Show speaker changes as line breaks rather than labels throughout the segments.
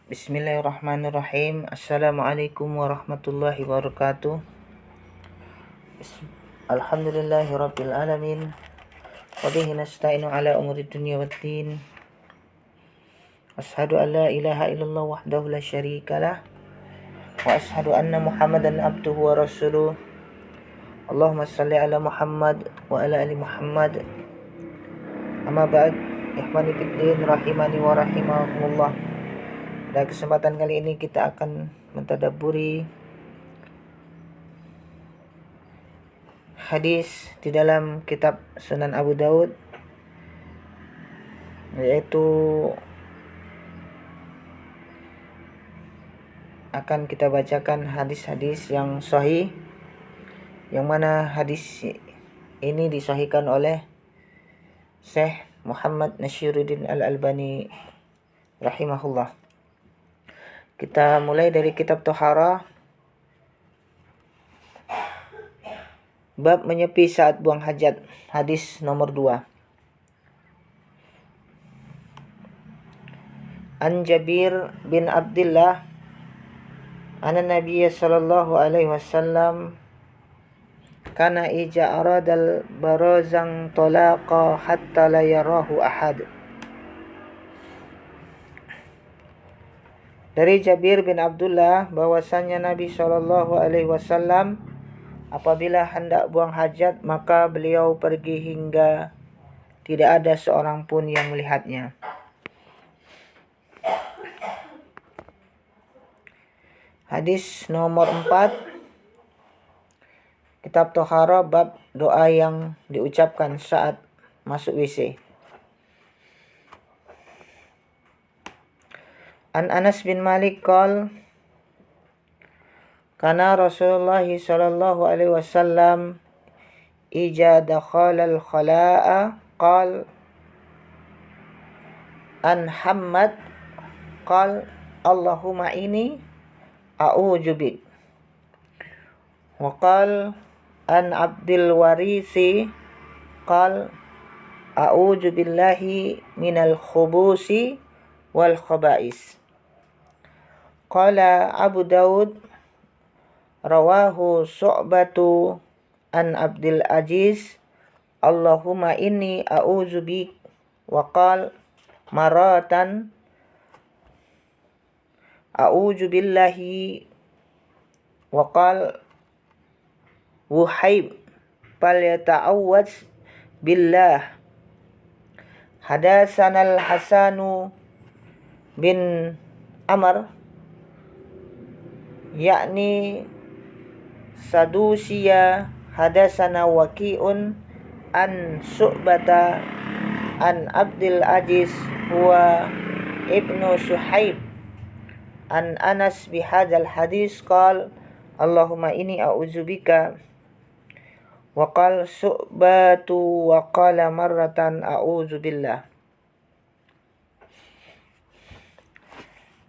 Bismillahirrahmanirrahim. Assalamualaikum warahmatullahi wabarakatuh. Alhamdulillahirabbil alamin. Wa bihi nasta'inu ala umuri dunya waddin. Asyhadu an la ilaha illallah wahdahu la syarikalah wa asyhadu anna Muhammadan abduhu wa rasuluh. Allahumma shalli ala Muhammad wa ala ali Muhammad. Amma ba'd. Ikhwani fid din rahimani wa rahimakumullah. Pada kesempatan kali ini kita akan mentadabburi hadis di dalam kitab Sunan Abu Daud, yaitu akan kita bacakan hadis-hadis yang sahih, yang mana hadis ini disahihkan oleh Syekh Muhammad Nashiruddin Al-Albani rahimahullah. Kita mulai dari kitab Thaharah, bab menyepi saat buang hajat, hadis nomor 2. An Jabir bin Abdullah anna Nabiyya sallallahu alaihi wasallam kana ija aradal barazang talaqa hatta la yarahu ahad. Dari Jabir bin Abdullah bahwasanya Nabi sallallahu alaihi wasallam apabila hendak buang hajat maka beliau pergi hingga tidak ada seorang pun yang melihatnya. Hadis nomor 4, kitab Thaharah, bab doa yang diucapkan saat masuk WC. An Anas bin Malik qala kana Rasulullah sallallahu alaihi wasallam ija dakhala al-khala'a qala an Hammad qala Allahumma inni a'udzu bik. Wa qala an Abdul Warisi qala a'udzu billahi minal khubusi wal khaba'is. Qala Abu Daud rawahu Syu'batu an Abdul Aziz Allahumma inni a'udzu bik. Wa qala maratan a'udzu billahi. Wa qala Wuhaib falyata'awwadz billah. Hadasanal Hasanu bin Amr yakni Sadusiya. Hadasana Waqi'un an Syu'bata an Abdul Aziz huwa ibnu Suhaib an Anas bihadzal hadis qala Allahumma inni a'udzubika. Wa qala Syu'batu wa qala marratan a'udzubillah.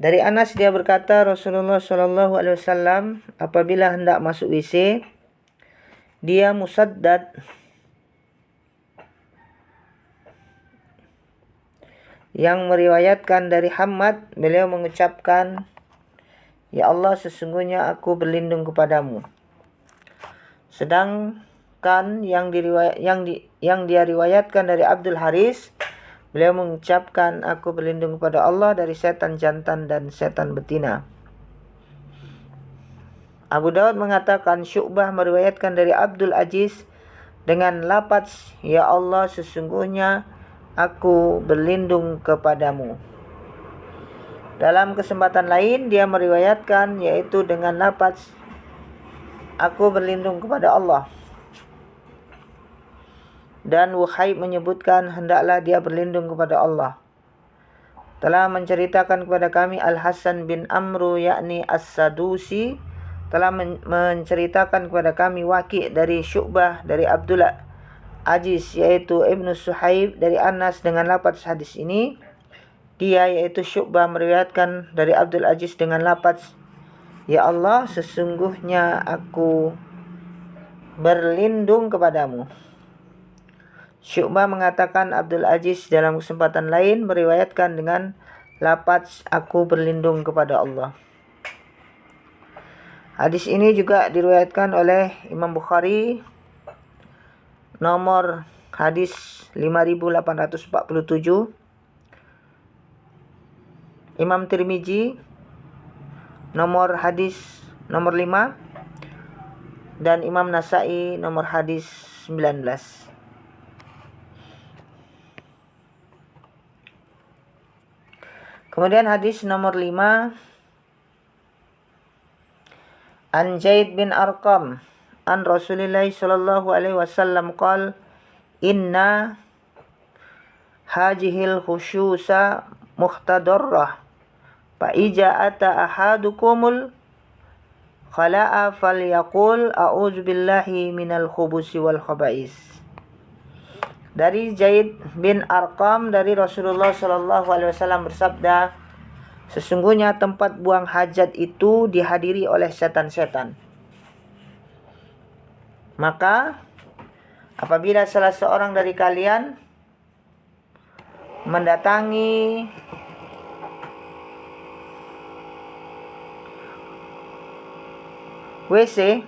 Dari Anas dia berkata, Rasulullah sallallahu alaihi wasallam apabila hendak masuk WC, dia Musaddad yang meriwayatkan dari Hammad, beliau mengucapkan, ya Allah, sesungguhnya aku berlindung kepadamu. Sedangkan yang dia riwayatkan dari Abdul Haris, beliau mengucapkan, aku berlindung kepada Allah dari setan jantan dan setan betina. Abu Daud mengatakan Syu'bah meriwayatkan dari Abdul Aziz dengan lafaz, ya Allah, sesungguhnya aku berlindung kepadamu. Dalam kesempatan lain dia meriwayatkan yaitu dengan lafaz, aku berlindung kepada Allah. Dan Wuhaib menyebutkan hendaklah dia berlindung kepada Allah. Telah menceritakan kepada kami Al-Hasan bin Amru yakni As-Sadusi telah menceritakan kepada kami Waqi' dari Syu'bah dari Abdullah Aziz yaitu Ibnu Suhaib dari Anas dengan lafaz hadis ini. Dia yaitu Syu'bah meriwayatkan dari Abdul Aziz dengan lafaz, ya Allah, sesungguhnya aku berlindung kepadamu. Syu'bah mengatakan Abdul Aziz dalam kesempatan lain meriwayatkan dengan lafaz aku berlindung kepada Allah. Hadis ini juga diriwayatkan oleh Imam Bukhari, nomor hadis 5847, Imam Tirmizi nomor hadis nomor 5, dan Imam Nasa'i nomor hadis 19. Kemudian hadis nomor 5, An Zaid bin Arqam an Rasulillah sallallahu alaihi wasallam qala inna hajihil khusyusa muhtadarrah fa ija ata ahadukumul khala'a falyaqul a'udzu billahi minal khubusi wal khaba'is. Dari Zaid bin Arqam dari Rasulullah sallallahu alaihi wasallam bersabda, sesungguhnya tempat buang hajat itu dihadiri oleh setan-setan. Maka apabila salah seorang dari kalian mendatangi WC,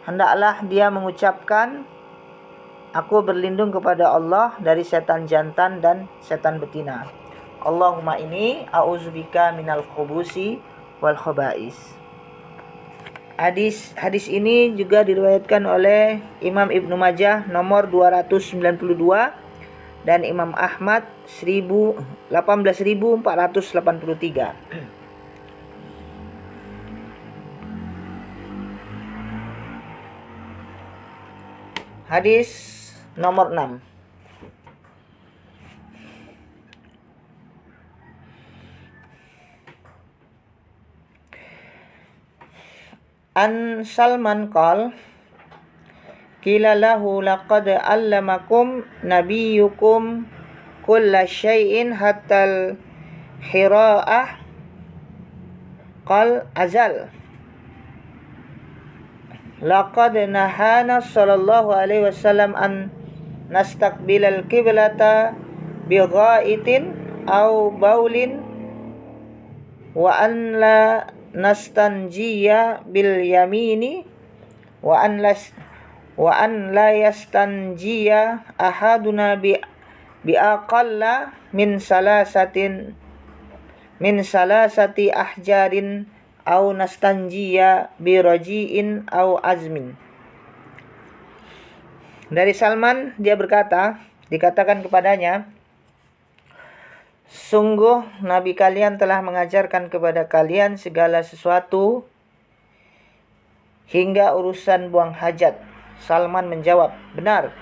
hendaklah dia mengucapkan, aku berlindung kepada Allah dari setan jantan dan setan betina. Allahumma inni a'udzubika minal khubusi wal khaba'is. Hadis ini juga diriwayatkan oleh Imam Ibnu Majah nomor 292 dan Imam Ahmad 18.483. Hadis nomor 6. An Salman qala qila lahu laqad allamakum nabiyyukum kulla syai'in hatta al-hira'ah qal azal laqad nahana sallallahu alaihi wasallam an nastaqbilal qiblata bi ghaitin aw baulin wa an la nastanjiya bil yamini wa an la yastanjiya ahaduna bi aqalla min salasati ahjarin au nastanjiya bi raji'in au azmin. Dari Salman, dia berkata, dikatakan kepadanya, sungguh Nabi kalian telah mengajarkan kepada kalian segala sesuatu hingga urusan buang hajat. Salman menjawab, benar.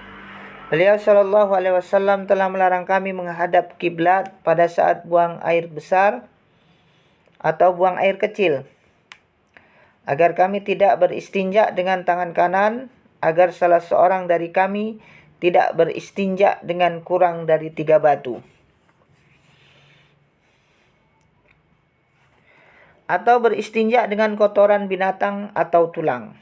Beliau sallallahu alaihi wasallam telah melarang kami menghadap kiblat pada saat buang air besar atau buang air kecil, agar kami tidak beristinja dengan tangan kanan, agar salah seorang dari kami tidak beristinja dengan kurang dari 3 batu, atau beristinja dengan kotoran binatang atau tulang.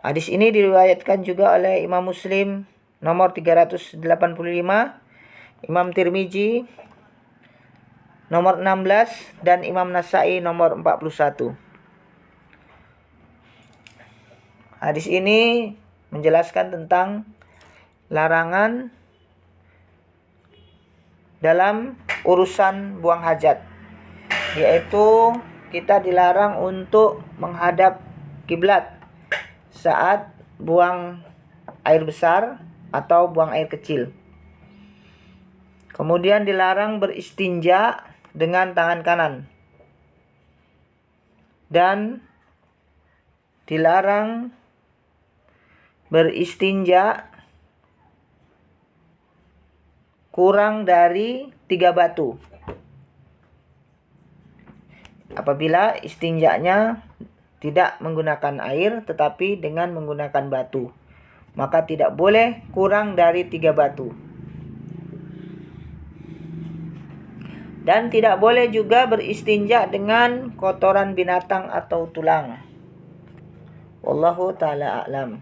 Hadis ini diriwayatkan juga oleh Imam Muslim nomor 385, Imam Tirmizi nomor 16, dan Imam Nasa'i nomor 41. Hadis ini menjelaskan tentang larangan dalam urusan buang hajat, yaitu kita dilarang untuk menghadap kiblat saat buang air besar atau buang air kecil. Kemudian dilarang beristinja dengan tangan kanan, dan dilarang beristinja kurang dari 3 batu. Apabila istinjanya tidak menggunakan air tetapi dengan menggunakan batu, maka tidak boleh kurang dari 3 batu. Dan tidak boleh juga beristinja dengan kotoran binatang atau tulang. Wallahu ta'ala a'lam.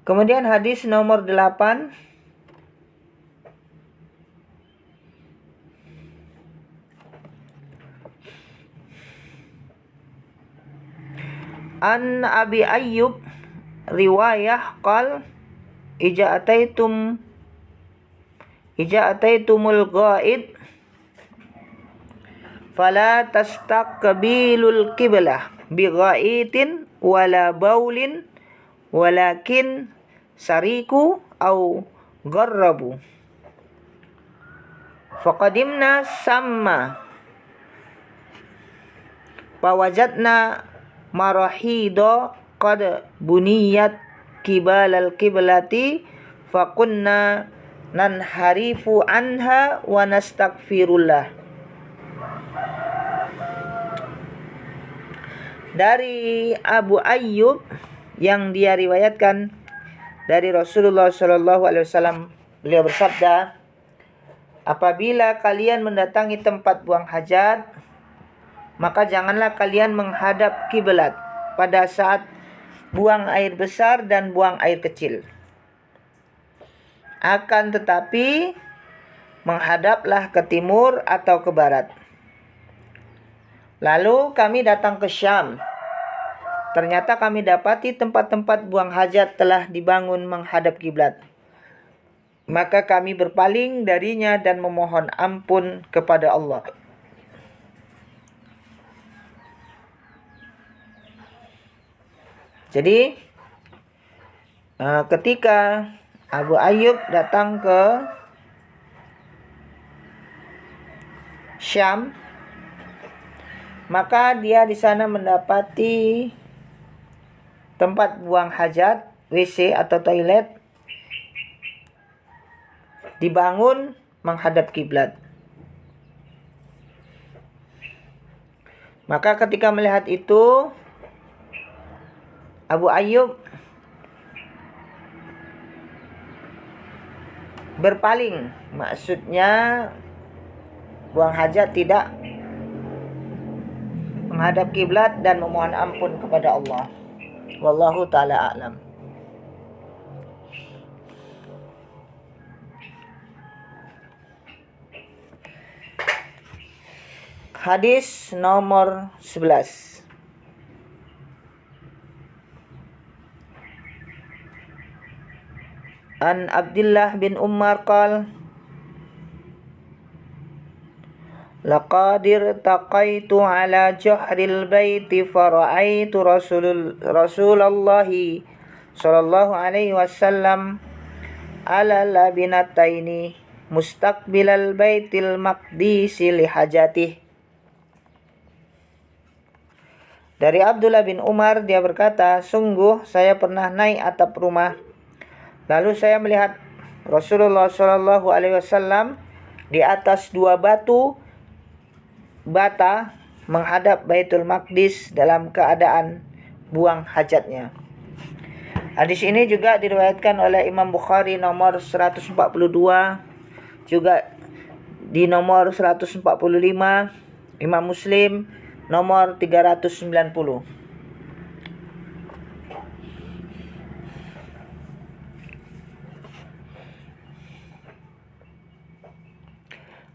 Kemudian hadis nomor 8. An Abi Ayyub riwayah qal ija ataitumul ghaid fala tastaqbilul qiblah bi ghaitin wala baulin walakin sariku au gharrabu. Faqadimna samma fawajadna marahida qad buniyat kibalal qiblati fakunna nanharifu anha wa nastaghfirullah. Dari Abu Ayyub yang dia riwayatkan dari Rasulullah Shallallahu Alaihi Wasallam, beliau bersabda, apabila kalian mendatangi tempat buang hajat, maka janganlah kalian menghadap kiblat pada saat buang air besar dan buang air kecil. Akan tetapi menghadaplah ke timur atau ke barat. Lalu kami datang ke Syam. Ternyata kami dapati tempat-tempat buang hajat telah dibangun menghadap kiblat. Maka kami berpaling darinya dan memohon ampun kepada Allah. Jadi ketika Abu Ayyub datang ke Syam, maka dia di sana mendapati tempat buang hajat, WC atau toilet dibangun menghadap kiblat. Maka ketika melihat itu, Abu Ayyub berpaling, maksudnya buang hajat tidak menghadap kiblat dan memohon ampun kepada Allah. Wallahu ta'ala a'lam. Hadis nomor 11. An Abdullah bin Umar qal laqad irtaqaitu ala jahril baiti fara'aitu Rasulullah sallallahu alaihi wasallam ala labinataini mustaqbilal baitil maqdis li hajatih. Dari Abdullah bin Umar, dia berkata, sungguh saya pernah naik atap rumah. Lalu saya melihat Rasulullah Shallallahu Alaihi Wasallam di atas dua bata menghadap Baitul Maqdis dalam keadaan buang hajatnya. Hadis ini juga diriwayatkan oleh Imam Bukhari nomor 142, juga di nomor 145, Imam Muslim nomor 390.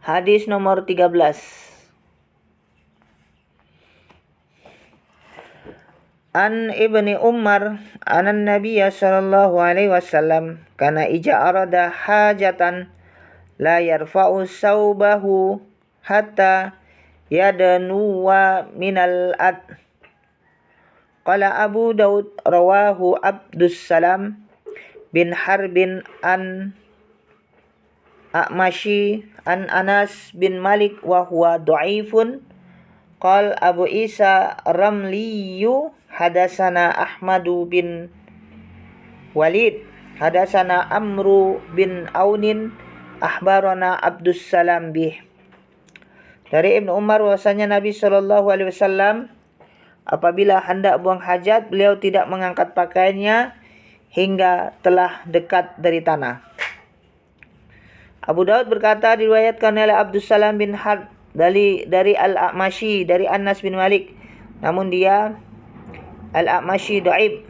Hadis nomor 13. An Ibni Umar anan Nabiya sallallahu alaihi wasallam kana ija arada hajatan la yarfa'u saubahu hatta yadanuwa minal ad. Qala Abu Daud rawahu Abdus Salam bin Harbin an A'mashi an Anas bin Malik wa huwa dhaifun. Qal Abu Isa Ramliyu hadasana Ahmadu bin Walid hadasana Amru bin Aunin akhbarana Abdus Salam bih. Dari Ibnu Umar bahwasanya Nabi Shallallahu Alaihi Wasallam apabila hendak buang hajat, beliau tidak mengangkat pakaiannya hingga telah dekat dari tanah. Abu Daud berkata, diriwayatkan oleh Abdus Salam bin Harb dari Al-A'mashi dari Anas bin Malik, namun dia Al-A'mashi dhaif.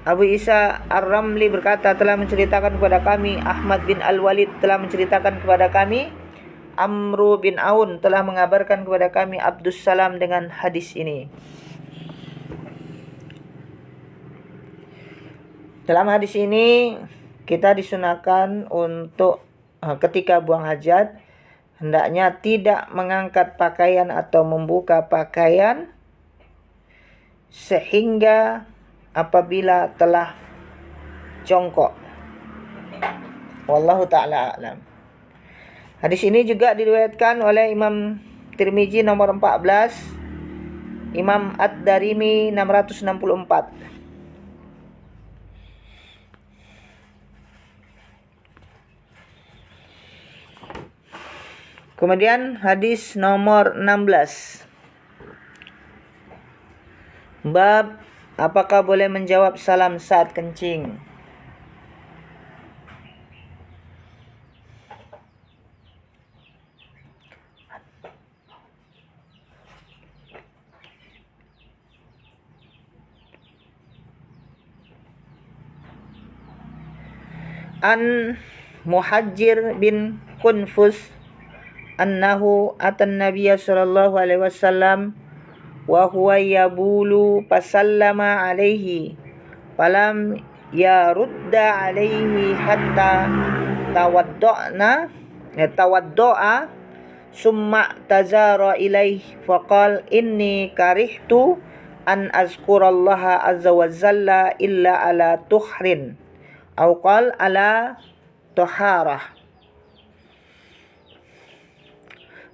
Abu Isa Ar-Ramli berkata, telah menceritakan kepada kami Ahmad bin Al-Walid, telah menceritakan kepada kami Amru bin Aun, telah mengabarkan kepada kami Abdus Salam dengan hadis ini. Dalam hadis ini kita disunahkan untuk ketika buang hajat hendaknya tidak mengangkat pakaian atau membuka pakaian sehingga apabila telah jongkok. Wallahu ta'ala a'lam. Hadis ini juga diriwayatkan oleh Imam Tirmizi nomor 14, Imam Ad-Darimi 664. Kemudian hadis nomor 16. Bab apakah boleh menjawab salam saat kencing? An Muhajir bin Kunfus annahu atan nabiyya sallallahu alaihi wasallam wa huwa yabulu fasallama alaihi falam yarudda alaihi hatta tawaddo'a summa tazara ilaihi faqal inni karihtu an azkurallaha azza wa jalla illa ala tuhrin au qal ala toharah.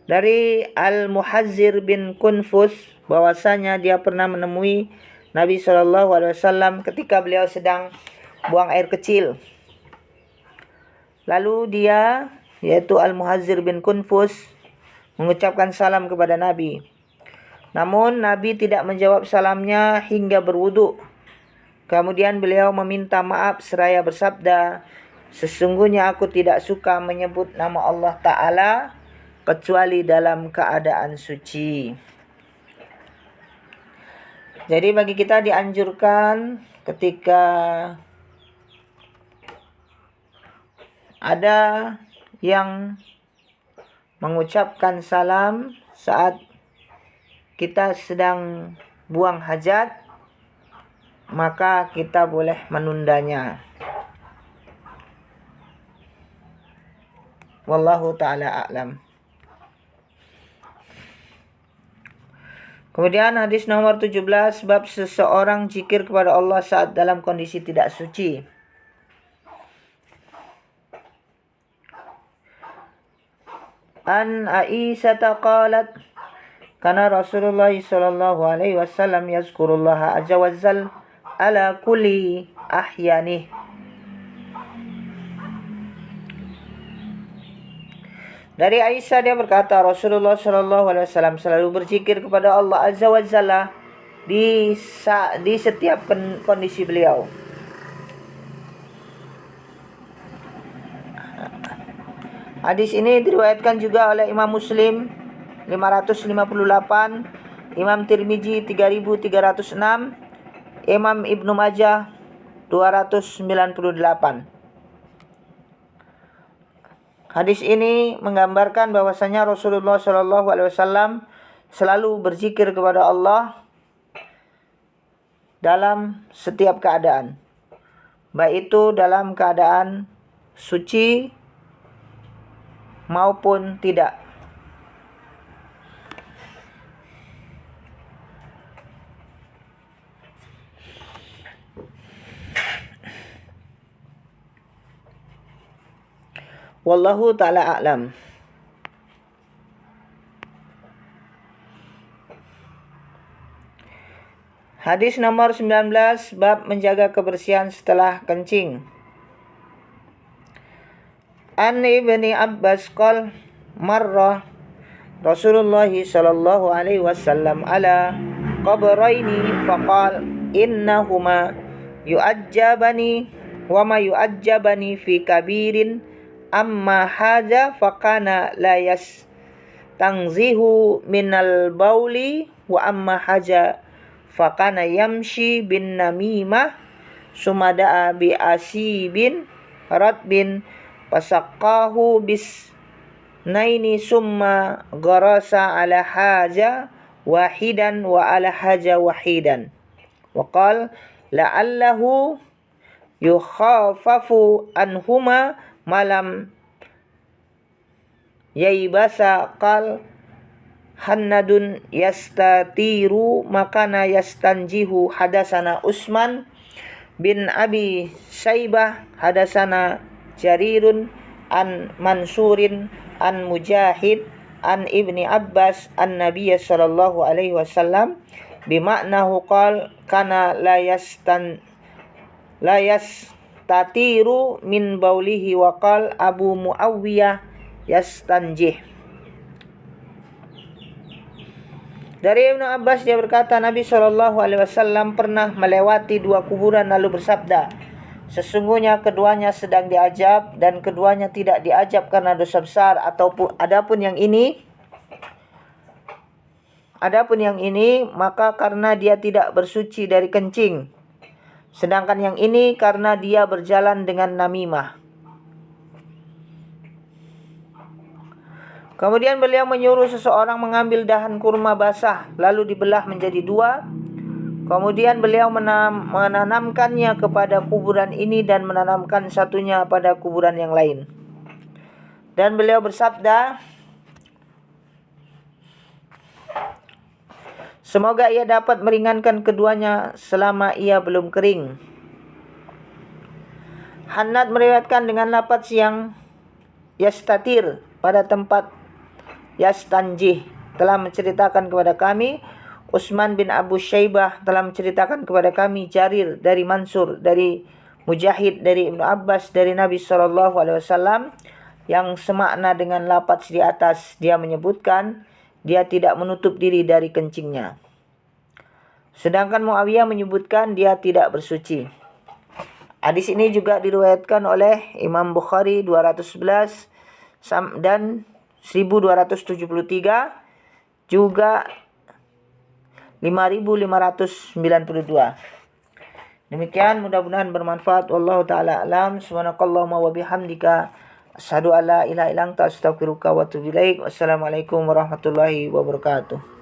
Dari Al-Muhajir bin Kunfus bahwasanya dia pernah menemui Nabi SAW ketika beliau sedang buang air kecil. Lalu dia, yaitu Al-Muhajir bin Kunfus, mengucapkan salam kepada Nabi. Namun Nabi tidak menjawab salamnya hingga berwudu. Kemudian beliau meminta maaf seraya bersabda, sesungguhnya aku tidak suka menyebut nama Allah Ta'ala kecuali dalam keadaan suci. Jadi bagi kita dianjurkan ketika ada yang mengucapkan salam saat kita sedang buang hajat, maka kita boleh menundanya. Wallahu ta'ala a'lam. Kemudian hadis nomor 17, bab seseorang zikir kepada Allah saat dalam kondisi tidak suci. An Aisyah qalat kana Rasulullah sallallahu alaihi wasallam yazkurullah azza wa jalla ala kulli ahyanih. Dari Aisyah dia berkata, Rasulullah sallallahu alaihi wasallam selalu berzikir kepada Allah azza wa jalla di setiap kondisi beliau. Hadis ini diriwayatkan juga oleh Imam Muslim 558, Imam Tirmizi 3306, Imam Ibnu Majah 298. Hadis ini menggambarkan bahwasanya Rasulullah SAW selalu berzikir kepada Allah dalam setiap keadaan, baik itu dalam keadaan suci maupun tidak. Wallahu ta'ala a'lam. Hadis nomor 19, bab menjaga kebersihan setelah kencing. An Ibni Abbas qol marra Rasulullah sallallahu alaihi wasallam ala qabraini faqal innahuma yu'ajjabani wa ma yu'ajjabani fi kabirin amma haja faqana la yastangzihu minal bauli wa amma haja faqana yamshi bin namimah sumada'a bi asibin ratbin fasaqahu bis naini summa gharasa ala haja wahidan wa ala haja wahidan wa qala la'allahu yukhafafu anhuma malam yaibasa qal hannadun yastatiru makana yastanjihu hadasana Usman bin Abi Saibah hadasana Jarirun an Mansurin an Mujahid an Ibni Abbas an Nabiy sallallahu alaihi wasallam bimaknahu qal kana la yastatiru min baulihi wa qal Abu Muawiyah yastanjih. Dari Ibnu Abbas dia berkata, Nabi SAW pernah melewati dua kuburan lalu bersabda, sesungguhnya keduanya sedang diajab dan keduanya tidak diajab karena dosa besar ataupun adapun yang ini maka karena dia tidak bersuci dari kencing, sedangkan yang ini karena dia berjalan dengan namimah. Kemudian beliau menyuruh seseorang mengambil dahan kurma basah lalu dibelah menjadi dua. Kemudian beliau menanamkannya kepada kuburan ini dan menanamkan satunya pada kuburan yang lain. Dan beliau bersabda, semoga ia dapat meringankan keduanya selama ia belum kering. Hannad meriwayatkan dengan lafaz yang yastatir pada tempat yastanjih telah menceritakan kepada kami. Utsman bin Abu Syaibah telah menceritakan kepada kami. Jarir dari Mansur dari Mujahid dari Ibnu Abbas dari Nabi SAW yang semakna dengan lafaz di atas. Dia menyebutkan dia tidak menutup diri dari kencingnya. Sedangkan Muawiyah menyebutkan dia tidak bersuci. Hadis ini juga diriwayatkan oleh Imam Bukhari 211 dan 1273, juga 5592. Demikian, mudah-mudahan bermanfaat. Wallahu taala alam. Subhanakallahumma wa bihamdika asyhadu an la ilaha illa anta astaghfiruka wa atubu ilaik. Wassalamualaikum warahmatullahi wabarakatuh.